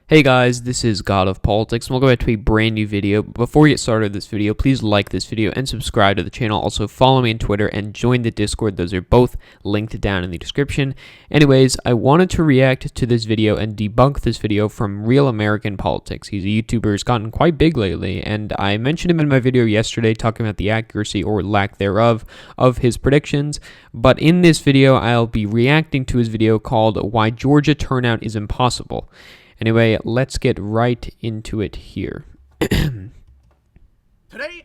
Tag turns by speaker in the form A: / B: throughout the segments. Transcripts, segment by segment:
A: Hey guys, this is God of Politics, and we'll go back to a brand new video. Before we get started with this video, please like this video and subscribe to the channel. Also, follow me on Twitter and join the Discord. Those are both linked down in the description. Anyways, I wanted to react to this video and debunk this video from Real American Politics. He's a YouTuber who's gotten quite big lately, and I mentioned him in my video yesterday talking about the accuracy or lack thereof of his predictions. But in this video, I'll be reacting to his video called Why Georgia Turnout is Impossible. Anyway, let's get right into it here.
B: Today,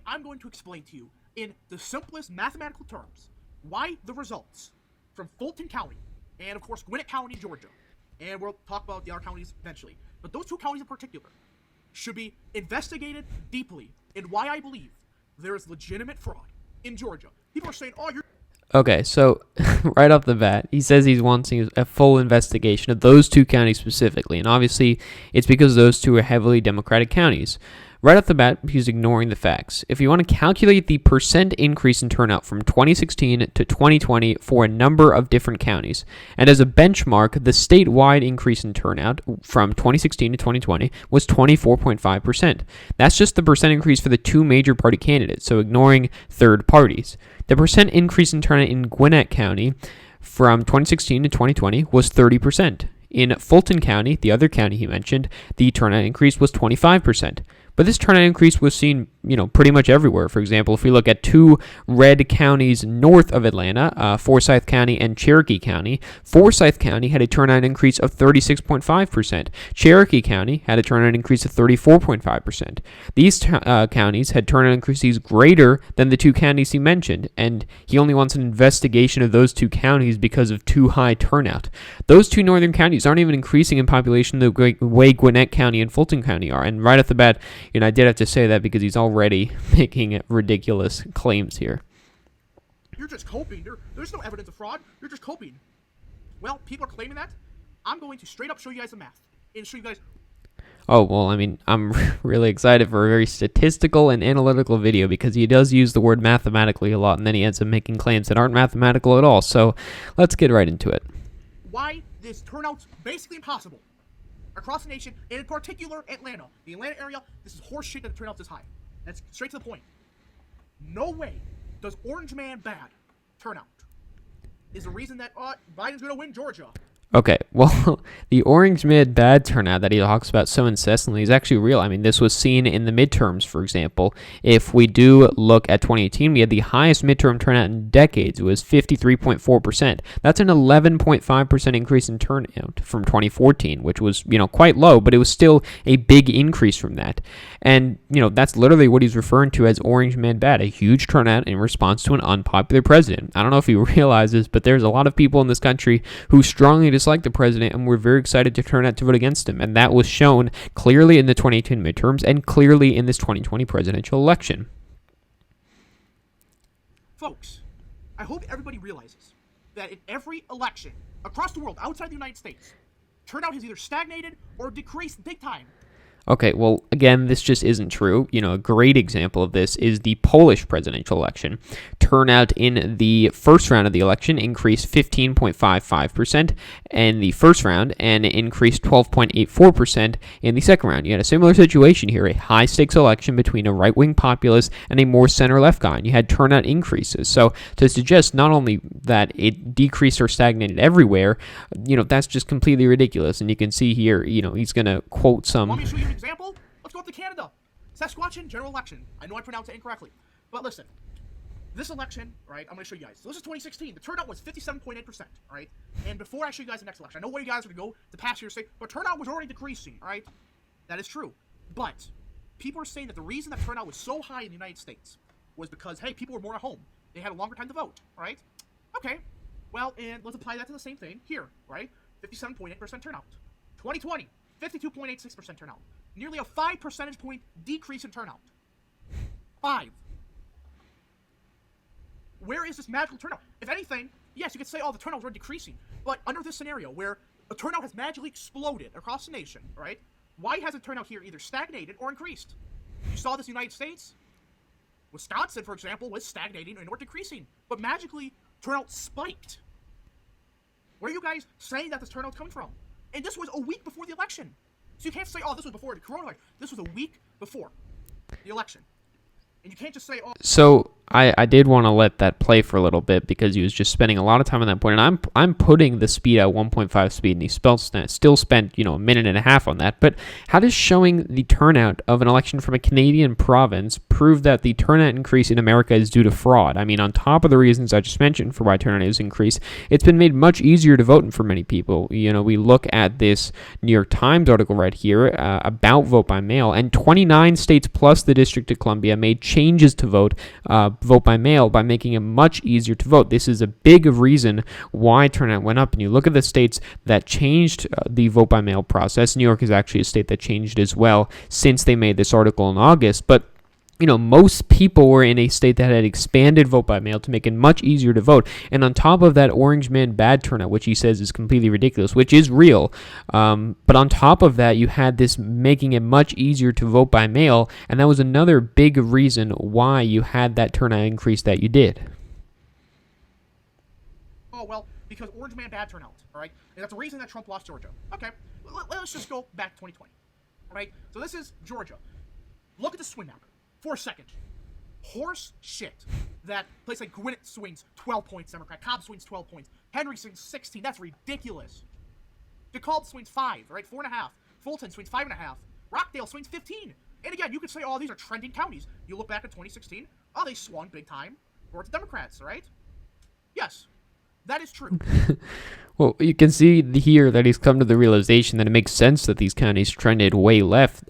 B: I'm going to explain to you, in the simplest mathematical terms, why the results from Fulton County, and of course Gwinnett County, Georgia, and we'll talk about the other counties eventually, but those two counties in particular should be investigated deeply, and why I believe there is legitimate fraud in Georgia. People are saying, oh, you're...
A: Okay, so right off the bat, he says he's wanting a full investigation of those two counties specifically, and obviously it's because those two are heavily Democratic counties. Right off the bat, he's ignoring the facts. If you want to calculate the percent increase in turnout from 2016 to 2020 for a number of different counties, and as a benchmark, the statewide increase in turnout from 2016 to 2020 was 24.5%. That's just the percent increase for the two major party candidates, so ignoring third parties. The percent increase in turnout in Gwinnett County from 2016 to 2020 was 30%. In Fulton County, the other county he mentioned, the turnout increase was 25%. But this turnout increase was seen, pretty much everywhere. For example, if we look at two red counties north of Atlanta, Forsyth County and Cherokee County, Forsyth County had a turnout increase of 36.5%. Cherokee County had a turnout increase of 34.5%. These counties had turnout increases greater than the two counties he mentioned, and he only wants an investigation of those two counties because of too high turnout. Those two northern counties aren't even increasing in population the way Gwinnett County and Fulton County are, and right off the bat, I did have to say that because he's already making ridiculous claims here.
B: You're just coping. There's no evidence of fraud. You're just coping. Well, people are claiming that. I'm going to straight up show you guys the math and show you guys...
A: Oh, well, I'm really excited for a very statistical and analytical video because he does use the word mathematically a lot, and then he ends up making claims that aren't mathematical at all. So let's get right into it.
B: Why this turnout's basically impossible across the nation, and in particular Atlanta. The Atlanta area, this is horse shit that the turnout's this high. That's straight to the point. No way does Orange Man bad turnout is the reason that Biden's going to win Georgia.
A: Okay, well, the Orange Mid bad turnout that he talks about so incessantly is actually real. I mean, this was seen in the midterms, for example. If we do look at 2018, we had the highest midterm turnout in decades. It was 53.4%. That's an 11.5% increase in turnout from 2014, which was, quite low, but it was still a big increase from that. And, that's literally what he's referring to as Orange Mid bad, a huge turnout in response to an unpopular president. I don't know if he realizes, but there's a lot of people in this country who strongly dislike the president, and we're very excited to turn out to vote against him, and that was shown clearly in the 2018 midterms and clearly in this 2020 presidential election.
B: Folks, I hope everybody realizes that in every election across the world outside the United States, turnout has either stagnated or decreased big time.
A: Okay, well, again, this just isn't true. A great example of this is the Polish presidential election. Turnout in the first round of the election increased 15.55% in the first round and increased 12.84% in the second round. You had a similar situation here, a high-stakes election between a right-wing populist and a more center-left guy, and you had turnout increases. So to suggest not only that it decreased or stagnated everywhere, that's just completely ridiculous. And you can see here, he's going to quote some...
B: Want me to show you an example? Let's go up to Canada. Sasquatchin general election. I know I pronounced it incorrectly. But listen, this election, right, I'm going to show you guys. So this is 2016. The turnout was 57.8%, right? And before I show you guys the next election, I know where you guys are going to go the past year say, but turnout was already decreasing, right? That is true. But people are saying that the reason that turnout was so high in the United States was because, hey, people were more at home. They had a longer time to vote, right? Okay. Well, and let's apply that to the same thing here, right? 57.8% turnout. 2020, 52.86% turnout. Nearly a 5 percentage point decrease in turnout. 5. Where is this magical turnout? If anything, yes, you could say, the turnouts were decreasing. But under this scenario where a turnout has magically exploded across the nation, right? Why hasn't turnout here either stagnated or increased? You saw this in the United States. Wisconsin, for example, was stagnating or decreasing. But magically, turnout spiked. Where are you guys saying that this turnout's coming from? And this was a week before the election. So you can't say, oh, this was before the coronavirus. This was a week before the election. And you can't just say, oh.
A: So I did want to let that play for a little bit because he was just spending a lot of time on that point, and I'm putting the speed at 1.5 speed, and he still spent a minute and a half on that. But how does showing the turnout of an election from a Canadian province prove that the turnout increase in America is due to fraud? I mean, on top of the reasons I just mentioned for why turnout has increased, it's been made much easier to vote for many people. We look at this New York Times article right here about vote by mail, and 29 states plus the District of Columbia made changes to vote by mail by making it much easier to vote. This is a big reason why turnout went up. And you look at the states that changed the vote by mail process. New York is actually a state that changed as well since they made this article in August. But most people were in a state that had expanded vote by mail to make it much easier to vote. And on top of that Orange Man bad turnout, which he says is completely ridiculous, which is real. But on top of that, you had this making it much easier to vote by mail. And that was another big reason why you had that turnout increase that you did.
B: Oh, well, because Orange Man bad turnout, all right? And that's the reason that Trump lost Georgia. Okay, let's just go back to 2020, all right? So this is Georgia. Look at the swing map. For a second. Horse shit. That place like Gwinnett swings 12 points Democrat. Cobb swings 12 points. Henry swings 16. That's ridiculous. DeKalb swings 5, right? 4.5. Fulton swings 5.5. Rockdale swings 15. And again, you could say, oh, these are trending counties. You look back at 2016. Oh, they swung big time towards the Democrats, right? Yes. That is true.
A: Well, you can see here that he's come to the realization that it makes sense that these counties trended way left.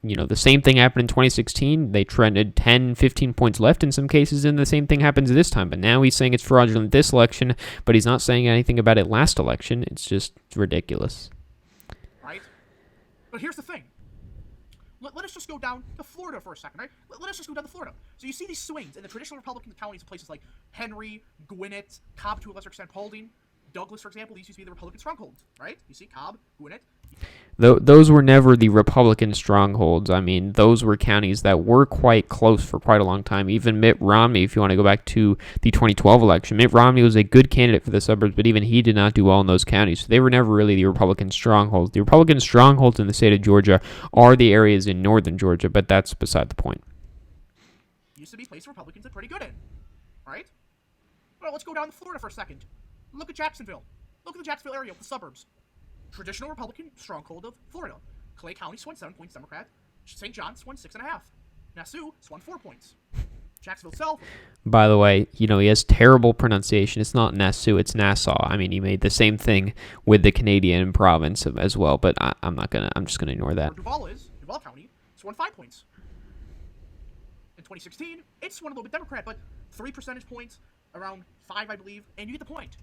A: The same thing happened in 2016. They trended 10, 15 points left in some cases, and the same thing happens this time. But now he's saying it's fraudulent this election, but he's not saying anything about it last election. It's just ridiculous.
B: Right? But here's the thing. Let us just go down to Florida for a second, right? Let us just go down to Florida. So you see these swings in the traditional Republican counties in places like Henry, Gwinnett, Cobb to a lesser extent, Paulding, Douglas, for example. These used to be the Republican strongholds, right? You see Cobb, Gwinnett.
A: Those were never the Republican strongholds. I mean, those were counties that were quite close for quite a long time. Even Mitt Romney, if you want to go back to the 2012 election, Mitt Romney was a good candidate for the suburbs, but even he did not do well in those counties. So they were never really the Republican strongholds. The Republican strongholds in the state of Georgia are the areas in northern Georgia, but that's beside the point.
B: Used to be places Republicans are pretty good in, right? Well, let's go down to Florida for a second. Look at Jacksonville. Look at the Jacksonville area, the suburbs. Traditional Republican stronghold of Florida. Clay County swung 7 points Democrat. St. John swung 6.5. Nassau swung 4 points. Jacksonville itself.
A: By the way, he has terrible pronunciation. It's not Nassau, it's Nassau. I mean, he made the same thing with the Canadian province as well, but I'm just gonna ignore that.
B: Where Duval County swung 5 points. In 2016, it swung a little bit Democrat, but 3 percentage points, around 5, I believe, and you get the point.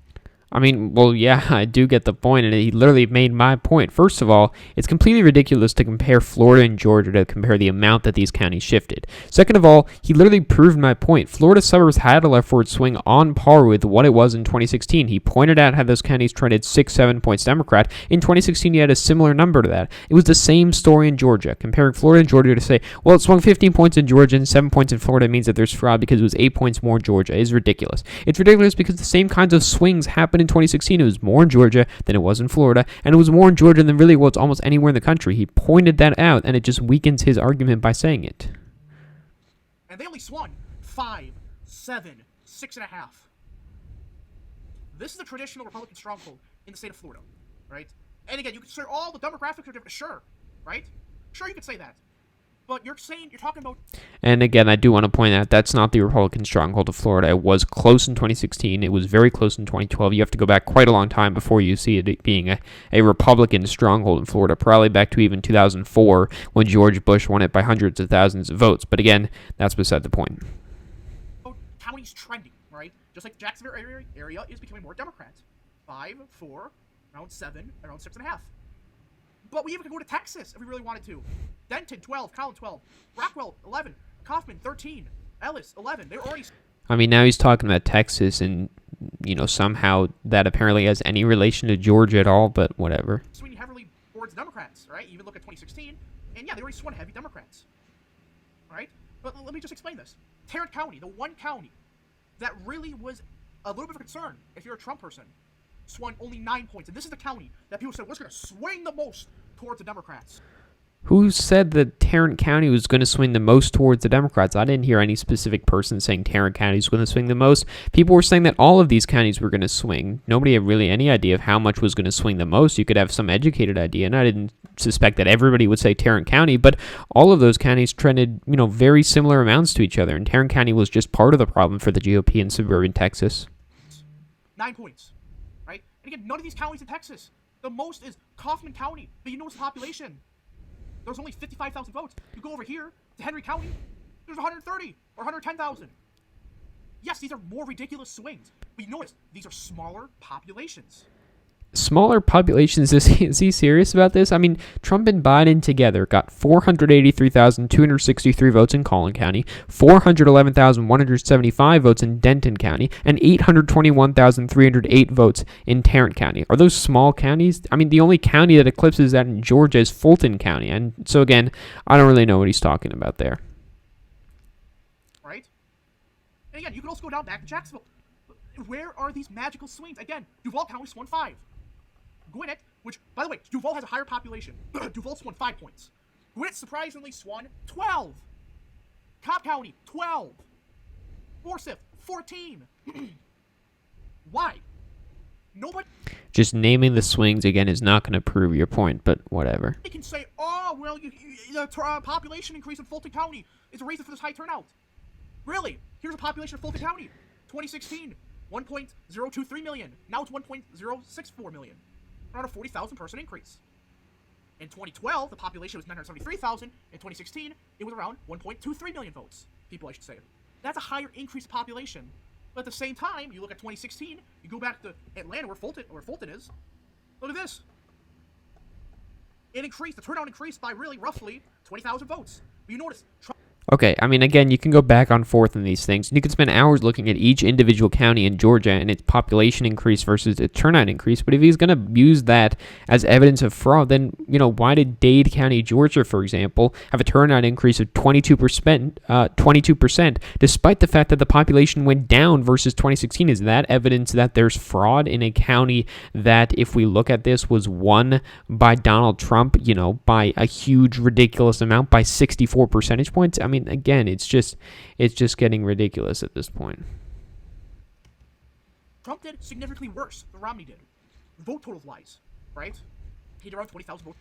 A: I mean, well, yeah, I do get the point, and he literally made my point. First of all, it's completely ridiculous to compare Florida and Georgia to compare the amount that these counties shifted. Second of all, he literally proved my point. Florida suburbs had a leftward swing on par with what it was in 2016. He pointed out how those counties trended 6-7 points Democrat. In 2016, he had a similar number to that. It was the same story in Georgia. Comparing Florida and Georgia to say, well, it swung 15 points in Georgia and 7 points in Florida means that there's fraud because it was 8 points more in Georgia is ridiculous. It's ridiculous because the same kinds of swings happened in 2016. It was more in Georgia than it was in Florida, and it was more in Georgia than really was almost anywhere in the country. He pointed that out, and it just weakens his argument by saying it.
B: And they only swung 5, 7, 6.5. This is a traditional Republican stronghold in the state of Florida, right? And again, you could say all the demographics are different. Sure, right? Sure, you could say that. But you're talking about...
A: And again, I do want to point out that's not the Republican stronghold of Florida. It was close in 2016. It was very close in 2012. You have to go back quite a long time before you see it being a Republican stronghold in Florida, probably back to even 2004 when George Bush won it by hundreds of thousands of votes. But again, that's beside the point.
B: Counties trending, right? Just like the Jacksonville area is becoming more Democrat. 5, 4, around 7, around 6.5. But we even could go to Texas if we really wanted to. Denton, 12. Collin, 12. Rockwell, 11. Kaufman, 13. Ellis, 11. They're already...
A: I mean, now he's talking about Texas, and, somehow that apparently has any relation to Georgia at all, but whatever.
B: Swinging heavily towards Democrats, right? Even look at 2016, and yeah, they already swung heavy Democrats. Right? But let me just explain this. Tarrant County, the one county that really was a little bit of a concern if you're a Trump person, swung only 9 points. And this is the county that people said was going to swing the most towards the Democrats.
A: Who said that Tarrant County was going to swing the most towards the Democrats? I didn't hear any specific person saying Tarrant County was going to swing the most. People were saying that all of these counties were going to swing. Nobody had really any idea of how much was going to swing the most. You could have some educated idea, and I didn't suspect that everybody would say Tarrant County, but all of those counties trended, very similar amounts to each other, and Tarrant County was just part of the problem for the GOP in suburban Texas.
B: 9 points, right? And again, none of these counties in Texas. The most is Kaufman County, but its population. There's only 55,000 votes. You go over here to Henry County, there's 130 or 110,000. Yes, these are more ridiculous swings, but you notice these are smaller populations.
A: Smaller populations? Is he serious about this? I mean, Trump and Biden together got 483,263 votes in Collin County, 411,175 votes in Denton County, and 821,308 votes in Tarrant County. Are those small counties? I mean, the only county that eclipses that in Georgia is Fulton County. And so, again, I don't really know what he's talking about there.
B: Right? And again, you can also go down back to Jacksonville. Where are these magical swings? Again, Duval County swung 5. Gwinnett, which, by the way, Duval has a higher population. Duval swung 5 points. Gwinnett surprisingly swung 12. Cobb County, 12. Forsyth, 14. Why? Nobody...
A: Just naming the swings, again, is not going to prove your point, but whatever.
B: They can say, oh, well, the population increase in Fulton County is a reason for this high turnout. Really? Here's a population of Fulton County. 2016, 1.023 million. Now it's 1.064 million. Around a 40,000 person increase. In 2012, the population was 973,000. In 2016, it was around 1.23 million votes. People, I should say. That's a higher increase in population. But at the same time, you look at 2016, you go back to Atlanta, where Fulton is. Look at this. It increased, the turnout increased by roughly 20,000 votes. But you notice,
A: Okay, I mean, again, you can go back and forth on these things. You can spend hours looking at each individual county in Georgia and its population increase versus its turnout increase. But if he's going to use that as evidence of fraud, then, why did Dade County, Georgia, for example, have a turnout increase of 22%, despite the fact that the population went down versus 2016? Is that evidence that there's fraud in a county that, if we look at this, was won by Donald Trump, by a huge, ridiculous amount, by 64 percentage points? I mean, again, it's just getting ridiculous at this point.
B: Trump did significantly worse than Romney did, vote totals wise, right? He had around 20,000 votes.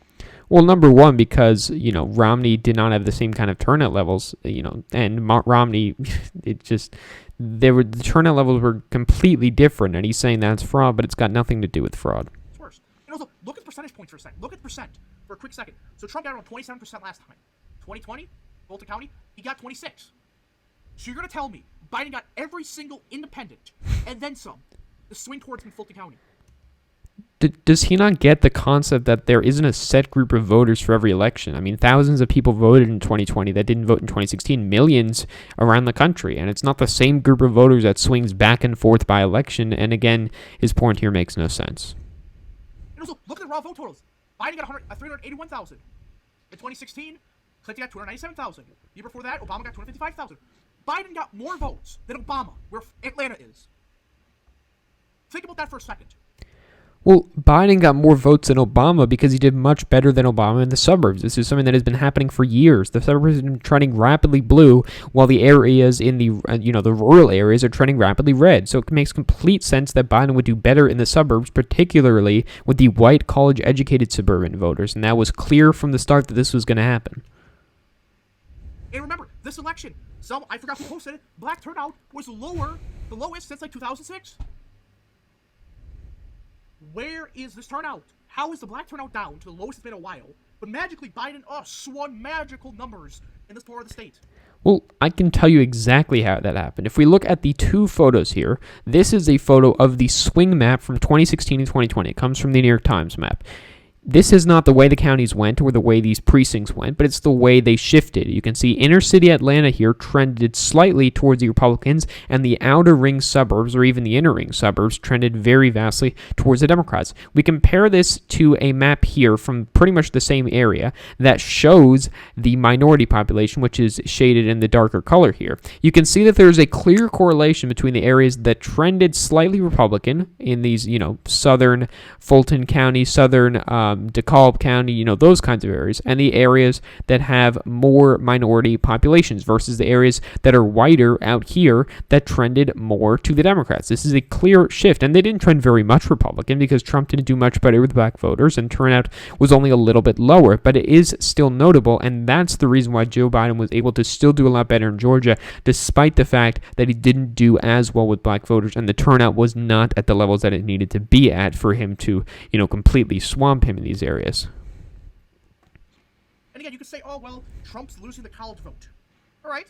A: Well, number one, because Romney did not have the same kind of turnout levels, and Romney, the turnout levels were completely different, and he's saying that's fraud, but it's got nothing to do with fraud.
B: It's worse. And also, look at the percentage points for a second. Look at the percent for a quick second. So Trump got around 27% last time. 2020. Fulton County, he got 26. So you're going to tell me Biden got every single independent and then some to swing towards him in Fulton County?
A: Does he not get the concept that there isn't a set group of voters for every election? I mean, thousands of people voted in 2020 that didn't vote in 2016, millions around the country, and it's not the same group of voters that swings back and forth by election, and again, his point here makes no sense.
B: And also, look at the raw vote totals. Biden got 381,000. In 2016, Clinton got 297,000. The year before that, Obama got 255,000. Biden got more votes than Obama, where Atlanta is. Think about that for a second.
A: Well, Biden got more votes than Obama because he did much better than Obama in the suburbs. This is something that has been happening for years. The suburbs have been trending rapidly blue, while the areas in the the rural areas are trending rapidly red. So it makes complete sense that Biden would do better in the suburbs, particularly with the white, college-educated suburban voters. And that was clear from the start that this was going to happen.
B: And remember, this election, I forgot who posted it, black turnout was the lowest since 2006. Where is this turnout? How is the black turnout down to the lowest it's been in a while, but magically Biden swung magical numbers in this part of the state?
A: Well, I can tell you exactly how that happened. If we look at the two photos here, this is a photo of the swing map from 2016 and 2020. It comes from the New York Times map. This is not the way the counties went or the way these precincts went, but it's the way they shifted. You can see inner city Atlanta here trended slightly towards the Republicans, and the outer ring suburbs, or even the inner ring suburbs, trended very vastly towards the Democrats. We compare this to a map here from pretty much the same area that shows the minority population, which is shaded in the darker color here. You can see that there's a clear correlation between the areas that trended slightly Republican in these, southern Fulton County, southern DeKalb County, those kinds of areas, and the areas that have more minority populations versus the areas that are whiter out here that trended more to the Democrats. This is a clear shift, and they didn't trend very much Republican because Trump didn't do much better with black voters, and turnout was only a little bit lower, but it is still notable, and that's the reason why Joe Biden was able to still do a lot better in Georgia, despite the fact that he didn't do as well with black voters, and the turnout was not at the levels that it needed to be at for him to, completely swamp him in these areas.
B: And again, you could say, oh, well, Trump's losing the college vote. All right.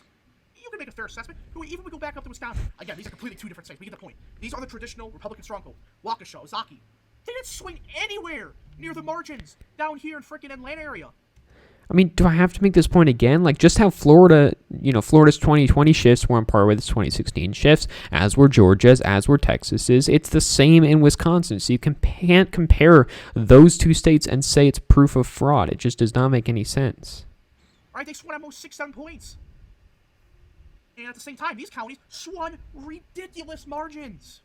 B: You can make a fair assessment. Even if we go back up to Wisconsin, again, these are completely two different states. We get the point. These are the traditional Republican stronghold. Waukesha, Ozaukee. They didn't swing anywhere near the margins down here in frickin' Atlanta area.
A: I mean, do I have to make this point again? Like, just how Florida's 2020 shifts were on par with its 2016 shifts, as were Georgia's, as were Texas's. It's the same in Wisconsin, so you can't compare those two states and say it's proof of fraud. It just does not make any sense.
B: All right, they swung at most 6-7 points. And at the same time, these counties swung ridiculous margins.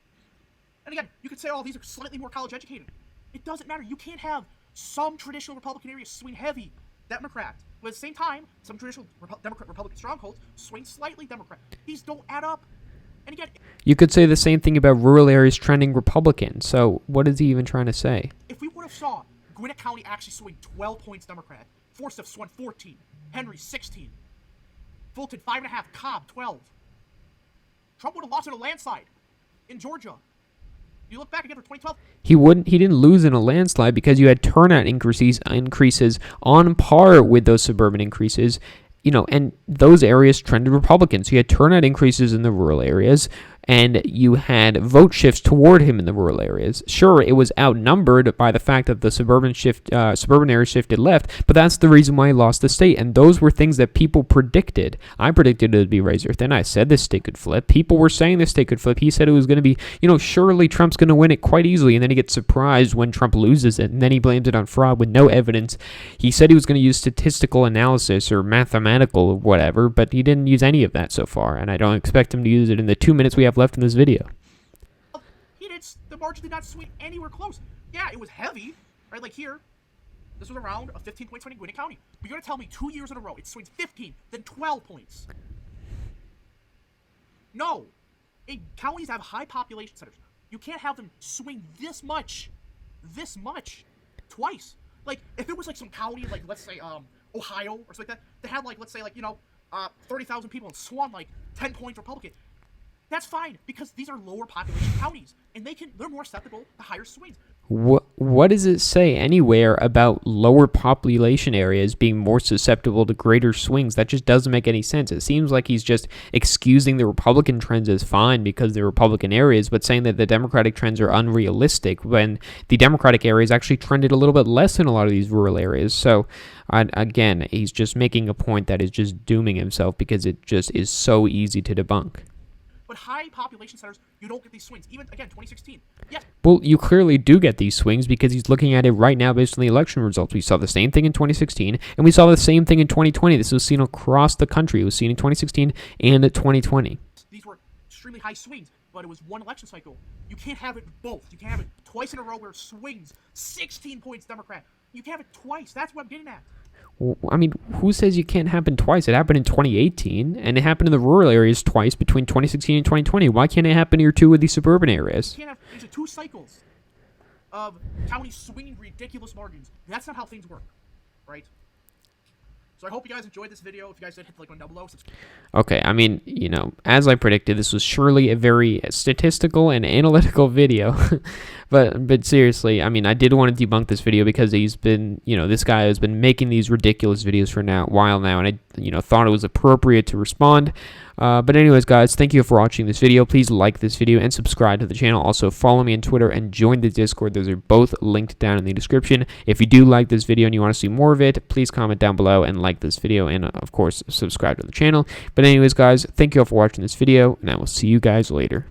B: And again, you could say, oh, these are slightly more college educated. It doesn't matter. You can't have some traditional Republican areas swing heavy Democrat, but at the same time, some traditional Republican strongholds swing slightly Democrat. These don't add up. And again,
A: you could say the same thing about rural areas trending Republican. So what is he even trying to say?
B: If we would have saw Gwinnett County actually swing 12 points Democrat, Forsyth swung 14, Henry 16, Fulton 5.5, Cobb 12, Trump would have lost in a landslide in Georgia. You look back again for 2012.
A: He didn't lose in a landslide because you had turnout increases on par with those suburban increases, and those areas trended Republican. So you had turnout increases in the rural areas, and you had vote shifts toward him in the rural areas. Sure, it was outnumbered by the fact that the suburban areas shifted left, but that's the reason why he lost the state, and those were things that people predicted. I predicted it would be razor thin. I said this state could flip. People were saying this state could flip. He said it was going to be, surely Trump's going to win it quite easily, and then he gets surprised when Trump loses it, and then he blames it on fraud with no evidence. He said he was going to use statistical analysis or mathematical or whatever, but he didn't use any of that so far, and I don't expect him to use it in the 2 minutes we have left in this video.
B: The margin did not swing anywhere close. Yeah, it was heavy, right? Like here, this was around a 15-point swing in Gwinnett County. But you're going to tell me 2 years in a row it swings 15, then 12 points. No. In counties that have high population centers, you can't have them swing this much, twice. Like, if it was like some county, like, let's say, Ohio or something like that, that had, like, let's say, like, 30,000 people and swung, like, 10 points Republican. That's fine, because these are lower population counties, and they're more susceptible to higher swings.
A: What does it say anywhere about lower population areas being more susceptible to greater swings? That just doesn't make any sense. It seems like he's just excusing the Republican trends as fine because they're Republican areas, but saying that the Democratic trends are unrealistic when the Democratic areas actually trended a little bit less in a lot of these rural areas. So, again, he's just making a point that is just dooming himself because it just is so easy to debunk.
B: But high population centers, you don't get these swings. Even, again, 2016. Yes.
A: Well, you clearly do get these swings because he's looking at it right now based on the election results. We saw the same thing in 2016, and we saw the same thing in 2020. This was seen across the country. It was seen in 2016 and 2020.
B: These were extremely high swings, but it was one election cycle. You can't have it both. You can't have it twice in a row where it swings 16 points Democrat. You can't have it twice. That's what I'm getting at.
A: I mean, who says you can't happen twice? It happened in 2018, and it happened in the rural areas twice between 2016 and 2020. Why can't it happen here too with these suburban areas?
B: You can't have these are 2 cycles of counties swinging ridiculous margins. That's not how things work, right? So I hope you guys enjoyed this video. If you guys did, hit the like button down below. Subscribe.
A: Okay, I mean, as I predicted, this was surely a very statistical and analytical video. but seriously, I mean, I did want to debunk this video because he's been, this guy has been making these ridiculous videos for a while now, and I, thought it was appropriate to respond. But anyways, guys, thank you for watching this video. Please like this video and subscribe to the channel. Also, follow me on Twitter and join the Discord. Those are both linked down in the description. If you do like this video and you want to see more of it, please comment down below and like this video and, of course, subscribe to the channel. But anyways, guys, thank you all for watching this video, and I will see you guys later.